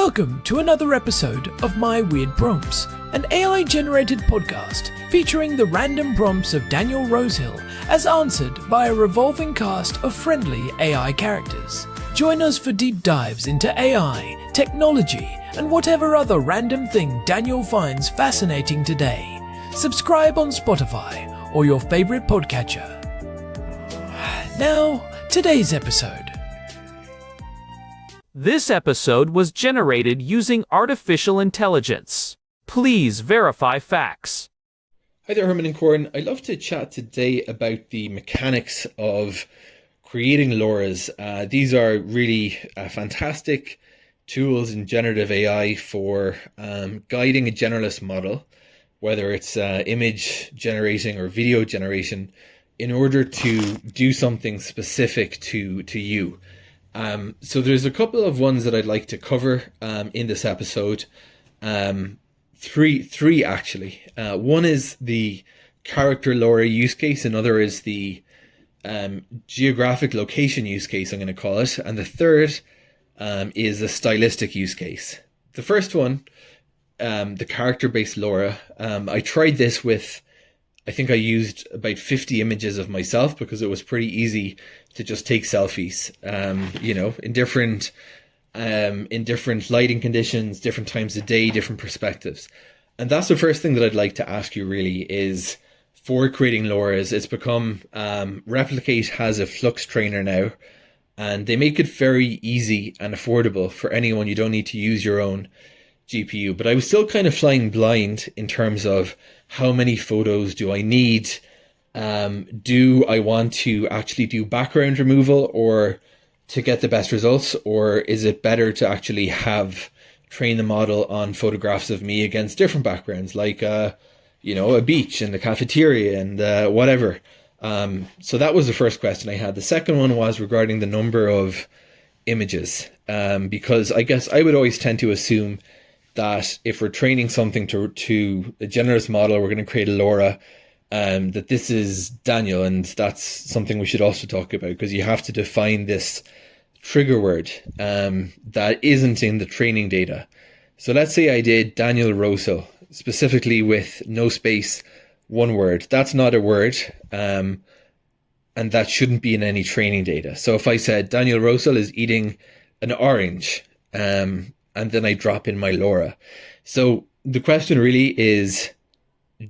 Welcome to another episode of My Weird Prompts, an AI-generated podcast featuring the random prompts of Daniel Rosehill as answered by a revolving cast of friendly AI characters. Join us for deep dives into AI, technology, and whatever other random thing Daniel finds fascinating today. Subscribe on Spotify or your favorite podcatcher. Now, today's episode. This episode was generated using artificial intelligence. Please verify facts. Hi there, Herman and Corn. I'd love to chat today about the mechanics of creating LoRAs. These are really fantastic tools in generative AI for guiding a generalist model, whether it's image generating or video generation, in order to do something specific to you. So there's a couple of ones that I'd like to cover in this episode. Three actually. One is the character LoRA use case. Another is the geographic location use case, I'm going to call it. And the third is a stylistic use case. The first one, the character-based LoRA. I tried this with, I think I used about 50 images of myself because it was pretty easy to just take selfies, in different lighting conditions, different times of day, different perspectives. And that's the first thing that I'd like to ask you really is, for creating LoRAs, it's become, Replicate has a flux trainer now, and they make it very easy and affordable for anyone. You don't need to use your own GPU, but I was still kind of flying blind in terms of how many photos do I need? Do I want to actually do background removal or to get the best results? Or is it better to actually train the model on photographs of me against different backgrounds, like, a beach and the cafeteria and whatever. So that was the first question I had. The second one was regarding the number of images, because I guess I would always tend to assume that if we're training something to a generous model, we're going to create a LoRA, that this is Daniel, and that's something we should also talk about, because you have to define this trigger word that isn't in the training data. So let's say I did Daniel Rosehill, specifically with no space, one word. That's not a word, and that shouldn't be in any training data. So if I said Daniel Rosehill is eating an orange, and then I drop in my LoRA. So the question really is,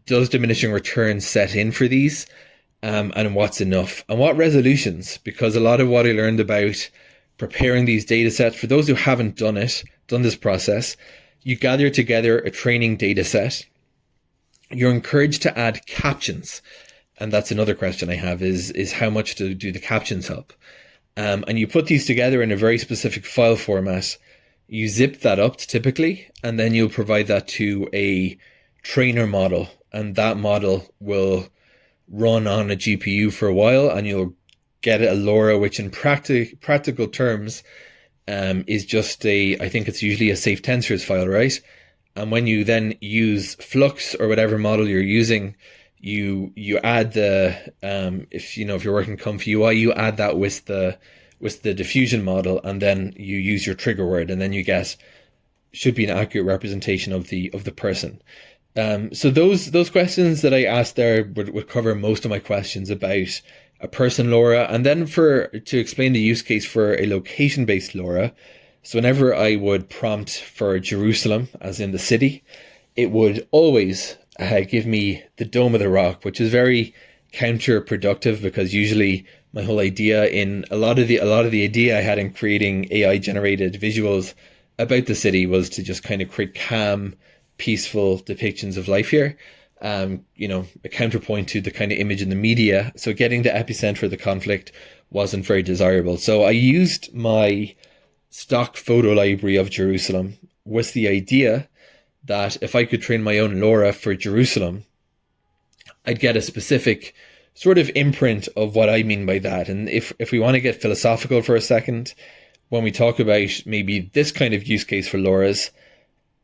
does diminishing returns set in for these? And what's enough? And what resolutions? Because a lot of what I learned about preparing these data sets, for those who haven't done this process, you gather together a training data set. You're encouraged to add captions. And that's another question I have is how much do the captions help? And you put these together in a very specific file format. You zip that up typically, and then you'll provide that to a trainer model, and that model will run on a GPU for a while, and you'll get a LoRA, which in practical terms is just I think it's usually a safe tensors file, right? And when you then use Flux or whatever model you're using, you add the if you're working Comfy UI, you add that with the diffusion model, and then you use your trigger word, and then you should be an accurate representation of the person. So those questions that I asked there would cover most of my questions about a person LoRA. And then to explain the use case for a location-based LoRA, so whenever I would prompt for Jerusalem, as in the city, it would always give me the Dome of the Rock, which is very counterproductive, because usually my whole idea in a lot of the idea I had in creating AI generated visuals about the city was to just kind of create calm, peaceful depictions of life here. A counterpoint to the kind of image in the media. So getting the epicenter of the conflict wasn't very desirable. So I used my stock photo library of Jerusalem with the idea that if I could train my own LoRA for Jerusalem, I'd get a specific sort of imprint of what I mean by that. And if we want to get philosophical for a second, when we talk about maybe this kind of use case for LoRAs,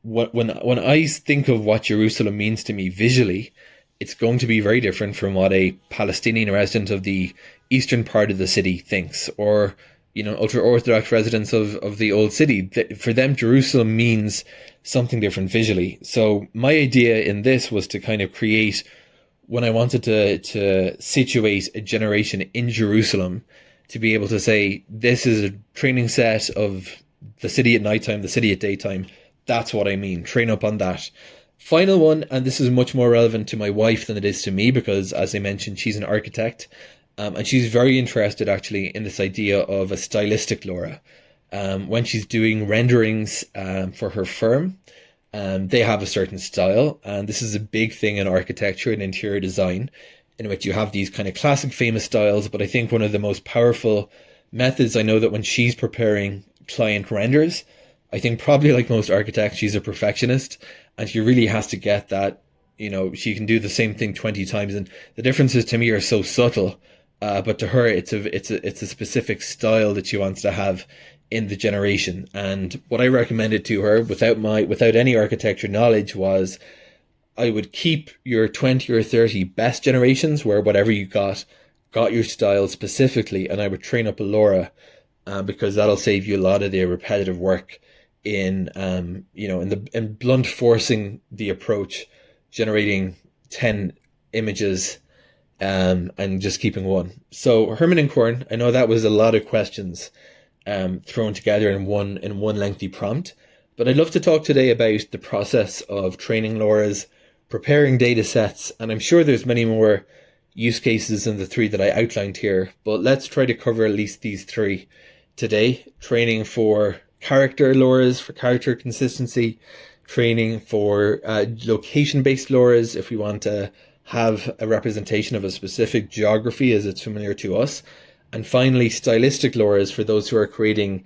when I think of what Jerusalem means to me visually, it's going to be very different from what a Palestinian resident of the eastern part of the city thinks, or ultra-Orthodox residents of the old city. For them, Jerusalem means something different visually. So my idea in this was to kind of create, when I wanted to situate a generation in Jerusalem, to be able to say, this is a training set of the city at nighttime, the city at daytime. That's what I mean. Train up on that. Final one, and this is much more relevant to my wife than it is to me, because as I mentioned, she's an architect, and she's very interested actually in this idea of a stylistic LoRA. When she's doing renderings for her firm, they have a certain style, and this is a big thing in architecture and interior design, in which you have these kind of classic famous styles. But I think one of the most powerful methods, I know that when she's preparing client renders, I think probably like most architects, she's a perfectionist, and she really has to get that, she can do the same thing 20 times. And the differences to me are so subtle, but to her, it's a specific style that she wants to have in the generation. And what I recommended to her, without any architecture knowledge, was I would keep your 20 or 30 best generations, where whatever you got your style specifically, and I would train up a LoRA, because that'll save you a lot of the repetitive work in blunt forcing the approach, generating 10 images and just keeping one. So Herman and Corn, I know that was a lot of questions thrown together in one lengthy prompt, but I'd love to talk today about the process of training LoRAs, preparing data sets, and I'm sure there's many more use cases than the three that I outlined here, but let's try to cover at least these three today. Training for character LoRAs, for character consistency, training for location-based LoRAs if we want to have a representation of a specific geography as it's familiar to us, and finally stylistic LoRAs for those who are creating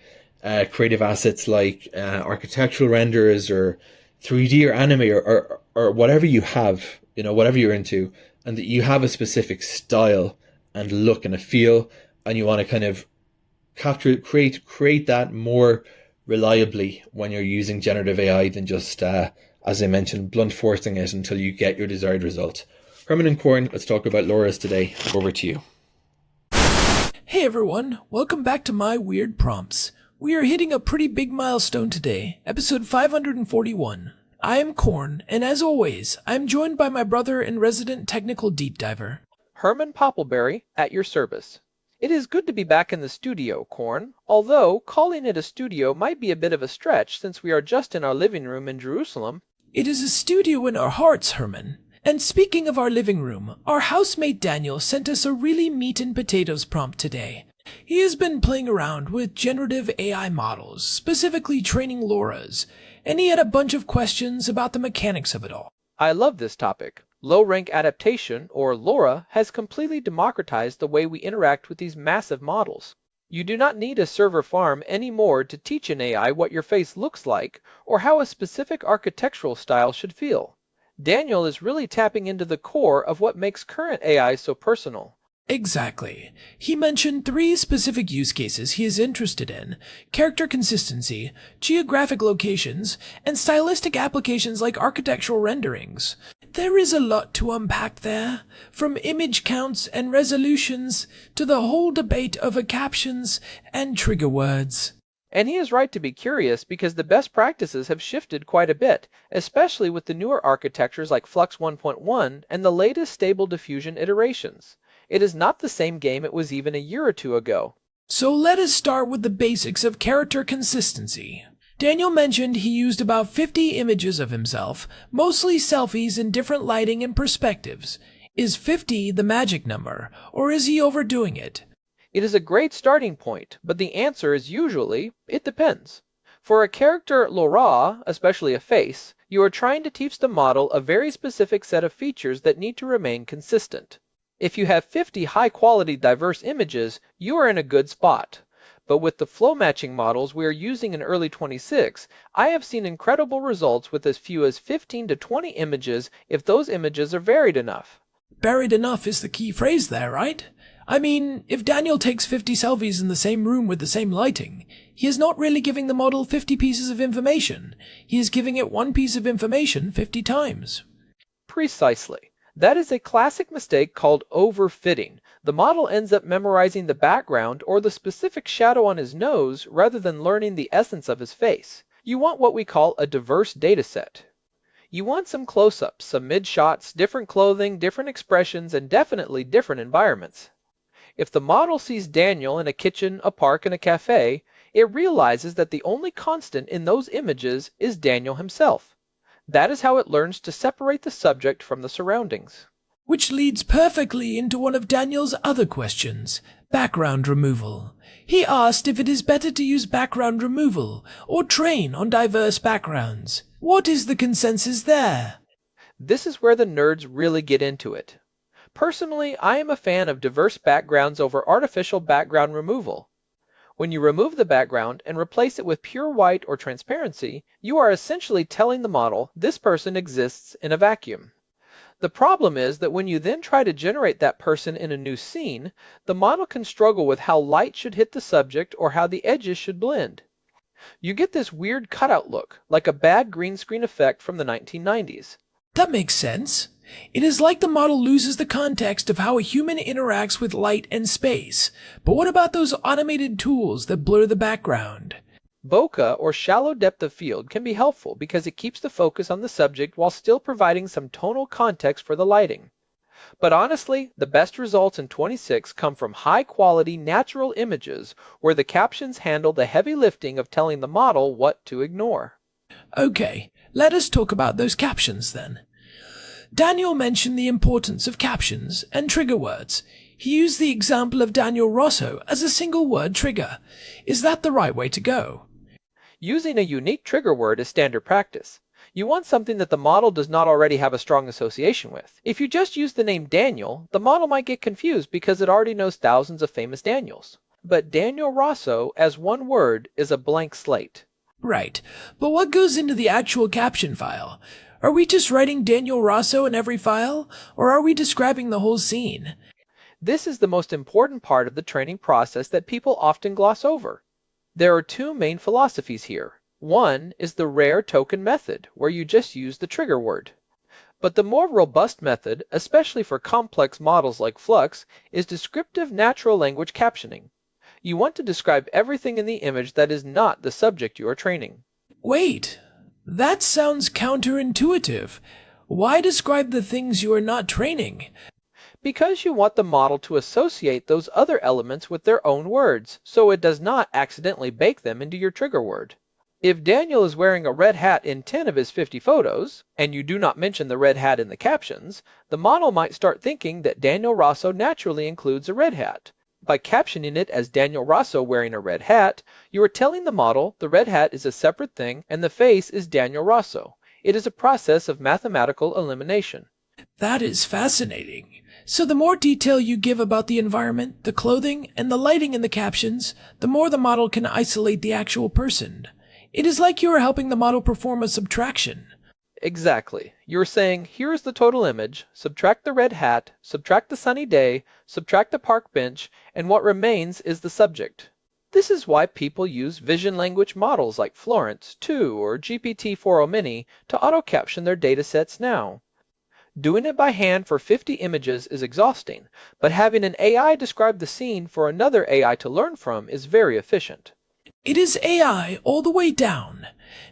creative assets like architectural renders or 3D or anime or whatever you have, whatever you're into, and that you have a specific style and look and a feel, and you want to kind of create that more reliably when you're using generative AI than just, as I mentioned, blunt forcing it until you get your desired result. Herman and Corn, let's talk about LoRAs today. Over to you. Hey everyone, welcome back to my weird prompts. We are hitting a pretty big milestone today, episode 541. I am Corn, and as always, I am joined by my brother and resident technical deep diver, Herman Poppleberry, at your service. It is good to be back in the studio, Corn, although calling it a studio might be a bit of a stretch since we are just in our living room in Jerusalem. It is a studio in our hearts, Herman. And speaking of our living room, our housemate Daniel sent us a really meat and potatoes prompt today. He has been playing around with generative AI models, specifically training LoRAs, and he had a bunch of questions about the mechanics of it all. I love this topic. Low-Rank Adaptation, or LoRA, has completely democratized the way we interact with these massive models. You do not need a server farm anymore to teach an AI what your face looks like or how a specific architectural style should feel. Daniel is really tapping into the core of what makes current AI so personal. Exactly. He mentioned 3 specific use cases he is interested in: character consistency, geographic locations, and stylistic applications like architectural renderings. There is a lot to unpack there, from image counts and resolutions to the whole debate over captions and trigger words. And he is right to be curious because the best practices have shifted quite a bit, especially with the newer architectures like Flux 1.1 and the latest Stable Diffusion iterations. It is not the same game it was even a year or two ago. So let us start with the basics of character consistency. Daniel mentioned he used about 50 images of himself, mostly selfies in different lighting and perspectives. Is 50 the magic number, or is he overdoing it? It is a great starting point, but the answer is usually, it depends. For a character LoRA, especially a face, you are trying to teach the model a very specific set of features that need to remain consistent. If you have 50 high-quality diverse images, you are in a good spot. But with the flow matching models we are using in early 26, I have seen incredible results with as few as 15 to 20 images if those images are varied enough. Varied enough is the key phrase there, right? I mean, if Daniel takes 50 selfies in the same room with the same lighting, he is not really giving the model 50 pieces of information. He is giving it one piece of information 50 times. Precisely. That is a classic mistake called overfitting. The model ends up memorizing the background or the specific shadow on his nose rather than learning the essence of his face. You want what we call a diverse dataset. You want some close-ups, some mid-shots, different clothing, different expressions, and definitely different environments. If the model sees Daniel in a kitchen, a park, and a cafe, it realizes that the only constant in those images is Daniel himself. That is how it learns to separate the subject from the surroundings. Which leads perfectly into one of Daniel's other questions, background removal. He asked if it is better to use background removal or train on diverse backgrounds. What is the consensus there? This is where the nerds really get into it. Personally, I am a fan of diverse backgrounds over artificial background removal. When you remove the background and replace it with pure white or transparency, you are essentially telling the model this person exists in a vacuum. The problem is that when you then try to generate that person in a new scene, the model can struggle with how light should hit the subject or how the edges should blend. You get this weird cutout look, like a bad green screen effect from the 1990s. That makes sense. It is like the model loses the context of how a human interacts with light and space. But what about those automated tools that blur the background? Bokeh, or shallow depth of field, can be helpful because it keeps the focus on the subject while still providing some tonal context for the lighting. But honestly, the best results in 26 come from high-quality natural images where the captions handle the heavy lifting of telling the model what to ignore. Okay, let us talk about those captions then. Daniel mentioned the importance of captions and trigger words. He used the example of Daniel Rosso as a single word trigger. Is that the right way to go? Using a unique trigger word is standard practice. You want something that the model does not already have a strong association with. If you just use the name Daniel, the model might get confused because it already knows thousands of famous Daniels. But Daniel Rosso as one word is a blank slate. Right, but what goes into the actual caption file? Are we just writing Daniel Rosso in every file, or are we describing the whole scene? This is the most important part of the training process that people often gloss over. There are two main philosophies here. One is the rare token method, where you just use the trigger word. But the more robust method, especially for complex models like Flux, is descriptive natural language captioning. You want to describe everything in the image that is not the subject you are training. Wait, that sounds counterintuitive. Why describe the things you are not training? Because you want the model to associate those other elements with their own words, so it does not accidentally bake them into your trigger word. If Daniel is wearing a red hat in 10 of his 50 photos, and you do not mention the red hat in the captions, the model might start thinking that Daniel Rosso naturally includes a red hat. By captioning it as Daniel Rosso wearing a red hat, you are telling the model the red hat is a separate thing and the face is Daniel Rosso. It is a process of mathematical elimination. That is fascinating. So the more detail you give about the environment, the clothing, and the lighting in the captions, the more the model can isolate the actual person. It is like you are helping the model perform a subtraction. Exactly. You're saying, here is the total image, subtract the red hat, subtract the sunny day, subtract the park bench, and what remains is the subject. This is why people use vision language models like Florence 2 or GPT-4o Mini to auto-caption their datasets now. Doing it by hand for 50 images is exhausting, but having an AI describe the scene for another AI to learn from is very efficient. It is AI all the way down.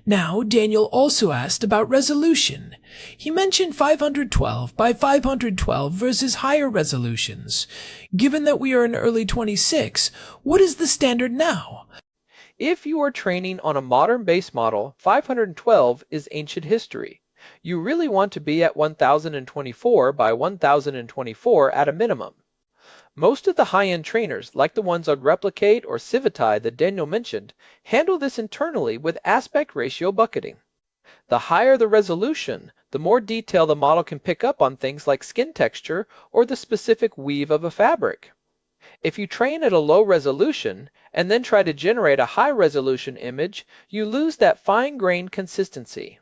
Now, Daniel also asked about resolution. He mentioned 512 by 512 versus higher resolutions. Given that we are in early 26, what is the standard now? If you are training on a modern base model, 512 is ancient history. You really want to be at 1024 by 1024 at a minimum. Most of the high-end trainers, like the ones on Replicate or Civitai that Daniel mentioned, handle this internally with aspect ratio bucketing. The higher the resolution, the more detail the model can pick up on things like skin texture or the specific weave of a fabric. If you train at a low resolution and then try to generate a high-resolution image, you lose that fine-grained consistency.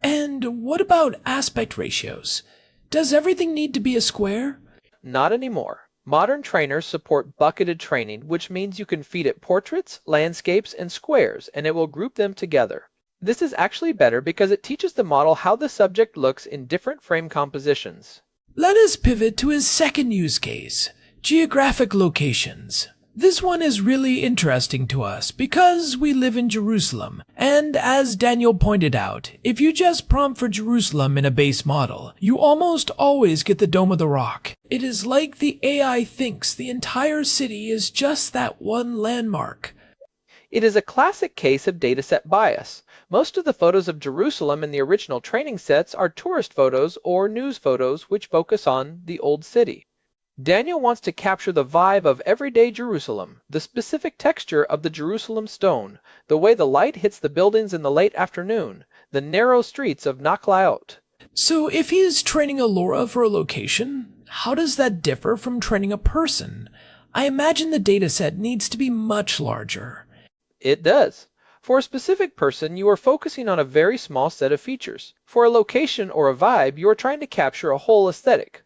And what about aspect ratios? Does everything need to be a square? Not anymore. Modern trainers support bucketed training, which means you can feed it portraits, landscapes, and squares, and it will group them together. This is actually better because it teaches the model how the subject looks in different frame compositions. Let us pivot to his second use case, Geographic locations. This one is really interesting to us because we live in Jerusalem, and as Daniel pointed out, if you just prompt for Jerusalem in a base model, you almost always get the Dome of the Rock. It is like the AI thinks the entire city is just that one landmark. It is a classic case of dataset bias. Most of the photos of Jerusalem in the original training sets are tourist photos or news photos which focus on the old city. Daniel wants to capture the vibe of everyday Jerusalem, the specific texture of the Jerusalem stone, the way the light hits the buildings in the late afternoon, the narrow streets of Naklaot. So if he is training a LoRA for a location, how does that differ from training a person? I imagine the dataset needs to be much larger. It does. For a specific person, you are focusing on a very small set of features. For a location or a vibe, you are trying to capture a whole aesthetic.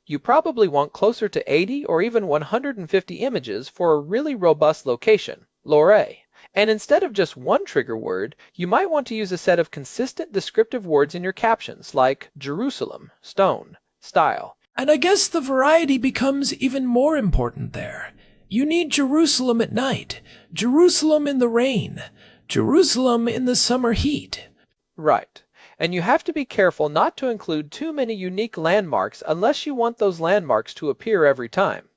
You probably want closer to 80 or even 150 images for a really robust location, LoRA. And instead of just one trigger word, you might want to use a set of consistent descriptive words in your captions like Jerusalem, stone, style. And I guess the variety becomes even more important there. You need Jerusalem at night, Jerusalem in the rain, Jerusalem in the summer heat. Right. And you have to be careful not to include too many unique landmarks unless you want those landmarks to appear every time.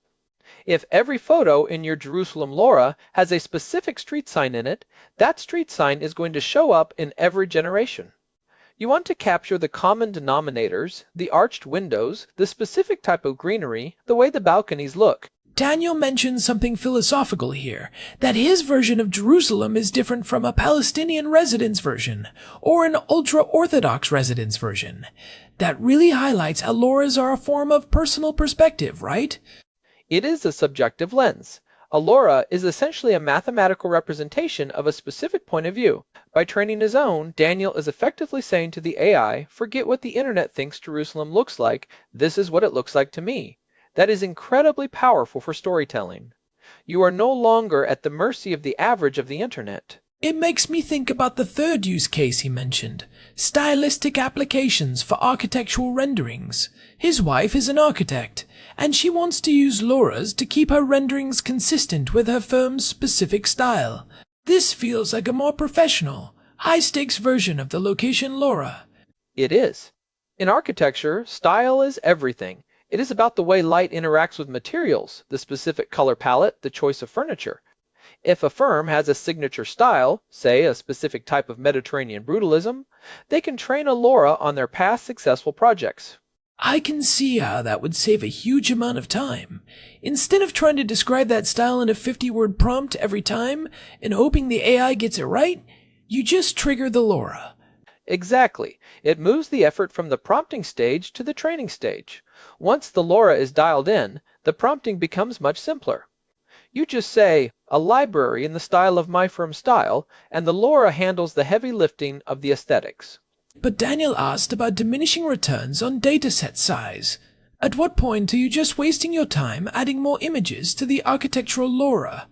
If every photo in your Jerusalem LoRA has a specific street sign in it, that street sign is going to show up in every generation. You want to capture the common denominators, the arched windows, the specific type of greenery, the way the balconies look. Daniel mentions something philosophical here, that his version of Jerusalem is different from a Palestinian resident's version, or an ultra-Orthodox resident's version. That really highlights how LoRAs are a form of personal perspective, right? It is a subjective lens. A LoRA is essentially a mathematical representation of a specific point of view. By training his own, Daniel is effectively saying to the AI, forget what the internet thinks Jerusalem looks like, this is what it looks like to me. That is incredibly powerful for storytelling. You are no longer at the mercy of the average of the internet. It makes me think about the third use case he mentioned, stylistic applications for architectural renderings. His wife is an architect, and she wants to use LoRAs to keep her renderings consistent with her firm's specific style. This feels like a more professional, high-stakes version of the location LoRA. It is. In architecture, style is everything. It is about the way light interacts with materials, the specific color palette, the choice of furniture. If a firm has a signature style, say a specific type of Mediterranean brutalism, they can train a LoRA on their past successful projects. I can see how that would save a huge amount of time. Instead of trying to describe that style in a 50-word prompt every time and hoping the AI gets it right, you just trigger the LoRA. Exactly. It moves the effort from the prompting stage to the training stage. Once the LoRA is dialed in, the prompting becomes much simpler. You just say, a library in the style of my firm's style, and the LoRA handles the heavy lifting of the aesthetics. But Daniel asked about diminishing returns on dataset size. At what point are you just wasting your time adding more images to the architectural LoRA?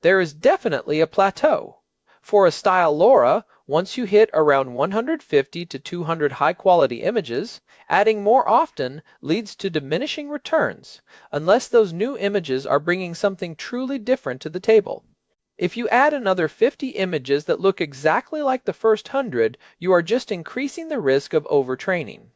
There is definitely a plateau. For a style LoRA, once you hit around 150 to 200 high-quality images, adding more often leads to diminishing returns, unless those new images are bringing something truly different to the table. If you add another 50 images that look exactly like the first 100, you are just increasing the risk of overtraining.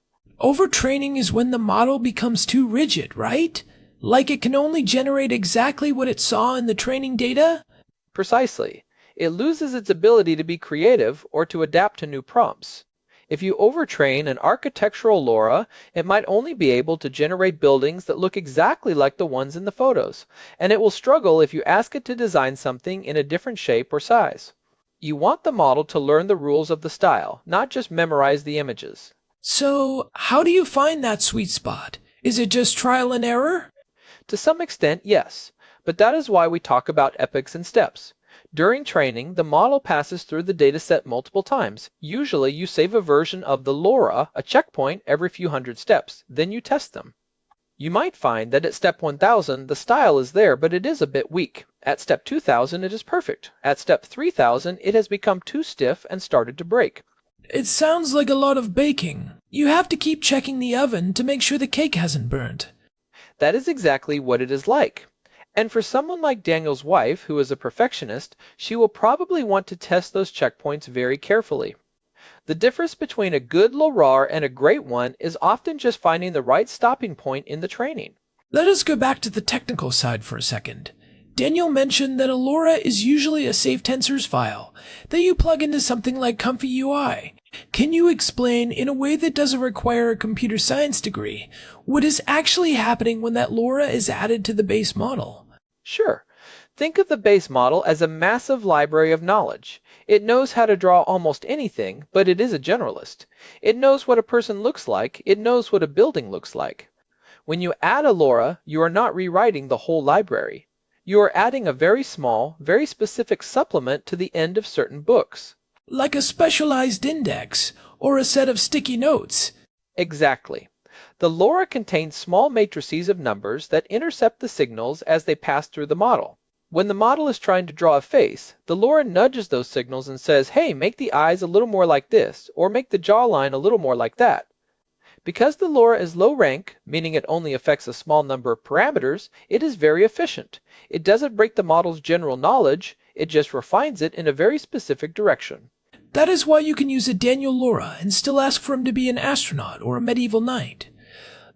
Overtraining is when the model becomes too rigid, right? Like it can only generate exactly what it saw in the training data? Precisely. It loses its ability to be creative or to adapt to new prompts. If you overtrain an architectural LoRA, it might only be able to generate buildings that look exactly like the ones in the photos, and it will struggle if you ask it to design something in a different shape or size. You want the model to learn the rules of the style, not just memorize the images. So, how do you find that sweet spot? Is it just trial and error? To some extent, yes, but that is why we talk about epochs and steps. During training, the model passes through the dataset multiple times. Usually, you save a version of the LoRA, a checkpoint, every few hundred steps. Then you test them. You might find that at step 1000, the style is there, but it is a bit weak. At step 2000, it is perfect. At step 3000, it has become too stiff and started to break. It sounds like a lot of baking. You have to keep checking the oven to make sure the cake hasn't burnt. That is exactly what it is like. And for someone like Daniel's wife, who is a perfectionist, she will probably want to test those checkpoints very carefully. The difference between a good LoRA and a great one is often just finding the right stopping point in the training. Let us go back to the technical side for a second. Daniel mentioned that a LoRA is usually a safe tensors file that you plug into something like Comfy UI. Can you explain, in a way that doesn't require a computer science degree, what is actually happening when that LoRA is added to the base model? Sure. Think of the base model as a massive library of knowledge. It knows how to draw almost anything, but it is a generalist. It knows what a person looks like. It knows what a building looks like. When you add a LoRA, you are not rewriting the whole library. You are adding a very small, very specific supplement to the end of certain books. Like a specialized index, or a set of sticky notes. Exactly. The LoRA contains small matrices of numbers that intercept the signals as they pass through the model. When the model is trying to draw a face, the LoRA nudges those signals and says, hey, make the eyes a little more like this, or make the jawline a little more like that. Because the LoRA is low rank, meaning it only affects a small number of parameters, it is very efficient. It doesn't break the model's general knowledge, it just refines it in a very specific direction. That is why you can use a Daniel LoRA and still ask for him to be an astronaut or a medieval knight.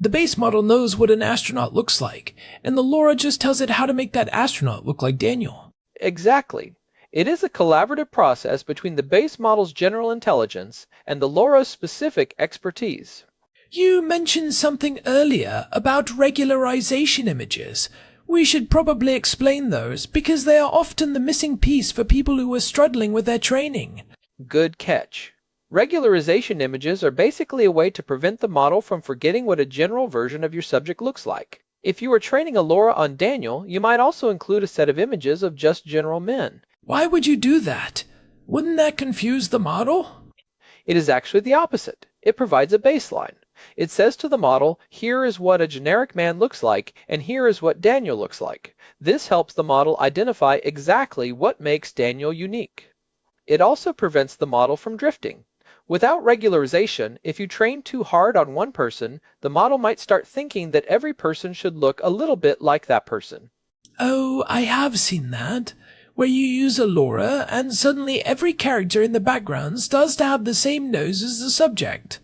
The base model knows what an astronaut looks like, and the LoRA just tells it how to make that astronaut look like Daniel. Exactly. It is a collaborative process between the base model's general intelligence and the LoRA's specific expertise. You mentioned something earlier about regularization images. We should probably explain those because they are often the missing piece for people who are struggling with their training. Good catch. Regularization images are basically a way to prevent the model from forgetting what a general version of your subject looks like. If you are training a LoRA on Daniel, you might also include a set of images of just general men. Why would you do that? Wouldn't that confuse the model? It is actually the opposite. It provides a baseline. It says to the model, here is what a generic man looks like, and here is what Daniel looks like. This helps the model identify exactly what makes Daniel unique. It also prevents the model from drifting. Without regularization, if you train too hard on one person, the model might start thinking that every person should look a little bit like that person. Oh, I have seen that. Where you use a LoRA and suddenly every character in the background starts to have the same nose as the subject.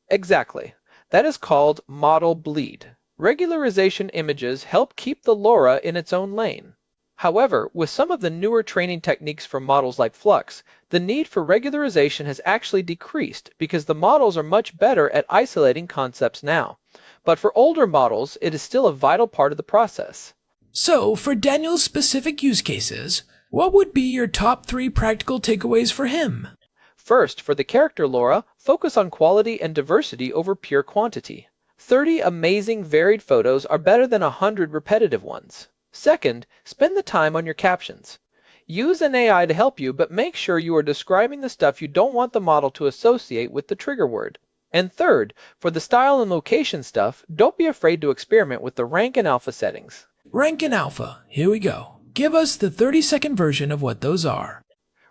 Exactly. That is called model bleed. Regularization images help keep the LoRA in its own lane. However, with some of the newer training techniques for models like Flux, the need for regularization has actually decreased because the models are much better at isolating concepts now. But for older models, it is still a vital part of the process. So, for Daniel's specific use cases, what would be your top 3 practical takeaways for him? First, for the character LoRA, focus on quality and diversity over pure quantity. 30 amazing varied photos are better than 100 repetitive ones. Second, spend the time on your captions. Use an AI to help you, but make sure you are describing the stuff you don't want the model to associate with the trigger word. And third, for the style and location stuff, don't be afraid to experiment with the rank and alpha settings. Rank and alpha. Here we go. Give us the 30-second version of what those are.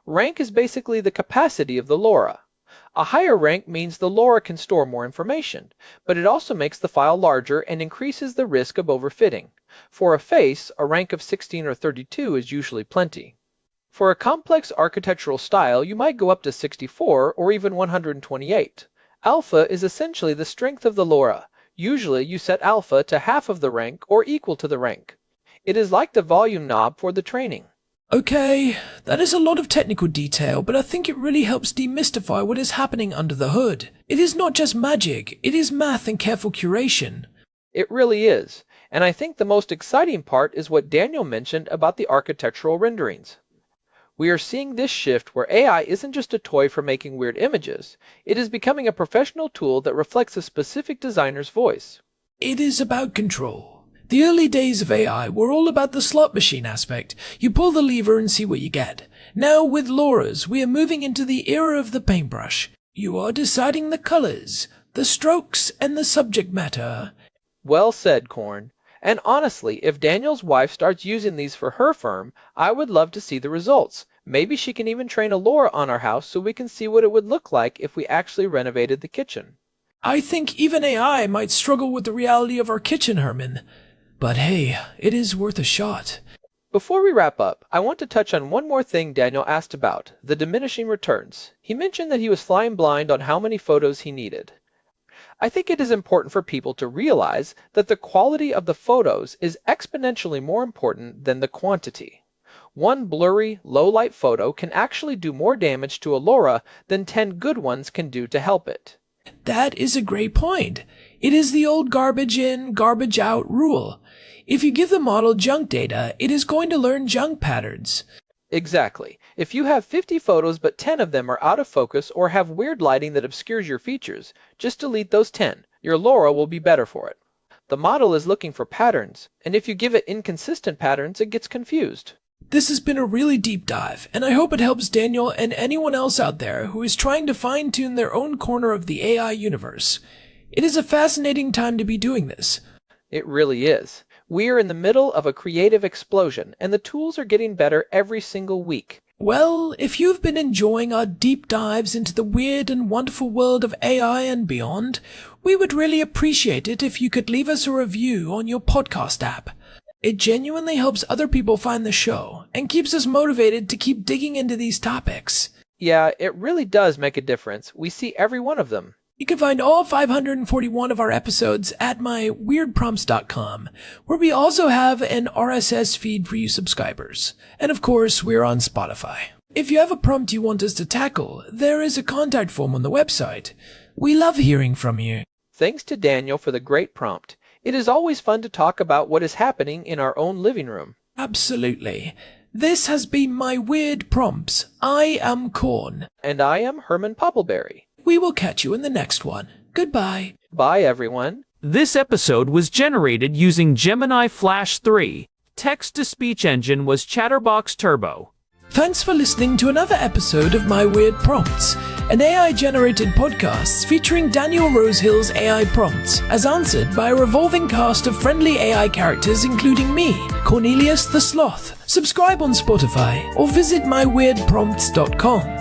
Rank is basically the capacity of the LoRA. A higher rank means the LoRA can store more information, but it also makes the file larger and increases the risk of overfitting. For a face, a rank of 16 or 32 is usually plenty. For a complex architectural style, you might go up to 64 or even 128. Alpha is essentially the strength of the LoRA. Usually you set alpha to half of the rank or equal to the rank. It is like the volume knob for the training. Okay, that is a lot of technical detail, but I think it really helps demystify what is happening under the hood. It is not just magic, it is math and careful curation. It really is, and I think the most exciting part is what Daniel mentioned about the architectural renderings. We are seeing this shift where AI isn't just a toy for making weird images, it is becoming a professional tool that reflects a specific designer's voice. It is about control. The early days of AI were all about the slot machine aspect. You pull the lever and see what you get. Now with LoRAs, we are moving into the era of the paintbrush. You are deciding the colors, the strokes, and the subject matter. Well said, Corn. And honestly, if Daniel's wife starts using these for her firm, I would love to see the results. Maybe she can even train a LoRA on our house so we can see what it would look like if we actually renovated the kitchen. I think even AI might struggle with the reality of our kitchen, Herman. But hey, it is worth a shot. Before we wrap up, I want to touch on one more thing Daniel asked about, the diminishing returns. He mentioned that he was flying blind on how many photos he needed. I think it is important for people to realize that the quality of the photos is exponentially more important than the quantity. One blurry, low-light photo can actually do more damage to a LoRA than 10 good ones can do to help it. That is a great point. It is the old garbage in, garbage out rule. If you give the model junk data, it is going to learn junk patterns. Exactly. If you have 50 photos but 10 of them are out of focus or have weird lighting that obscures your features, just delete those 10. Your LoRA will be better for it. The model is looking for patterns, and if you give it inconsistent patterns, it gets confused. This has been a really deep dive, and I hope it helps Daniel and anyone else out there who is trying to fine-tune their own corner of the AI universe. It is a fascinating time to be doing this. It really is. We are in the middle of a creative explosion, and the tools are getting better every single week. Well, if you've been enjoying our deep dives into the weird and wonderful world of AI and beyond, we would really appreciate it if you could leave us a review on your podcast app. It genuinely helps other people find the show and keeps us motivated to keep digging into these topics. Yeah, it really does make a difference. We see every one of them. You can find all 541 of our episodes at myweirdprompts.com, where we also have an RSS feed for you subscribers. And of course, we're on Spotify. If you have a prompt you want us to tackle, there is a contact form on the website. We love hearing from you. Thanks to Daniel for the great prompt. It is always fun to talk about what is happening in our own living room. Absolutely. This has been My Weird Prompts. I am Corn. And I am Herman Poppleberry. We will catch you in the next one. Goodbye. Bye, everyone. This episode was generated using Gemini Flash 3. Text-to-speech engine was Chatterbox Turbo. Thanks for listening to another episode of My Weird Prompts, an AI-generated podcast featuring Daniel Rosehill's AI prompts, as answered by a revolving cast of friendly AI characters including me, Cornelius the Sloth. Subscribe on Spotify or visit myweirdprompts.com.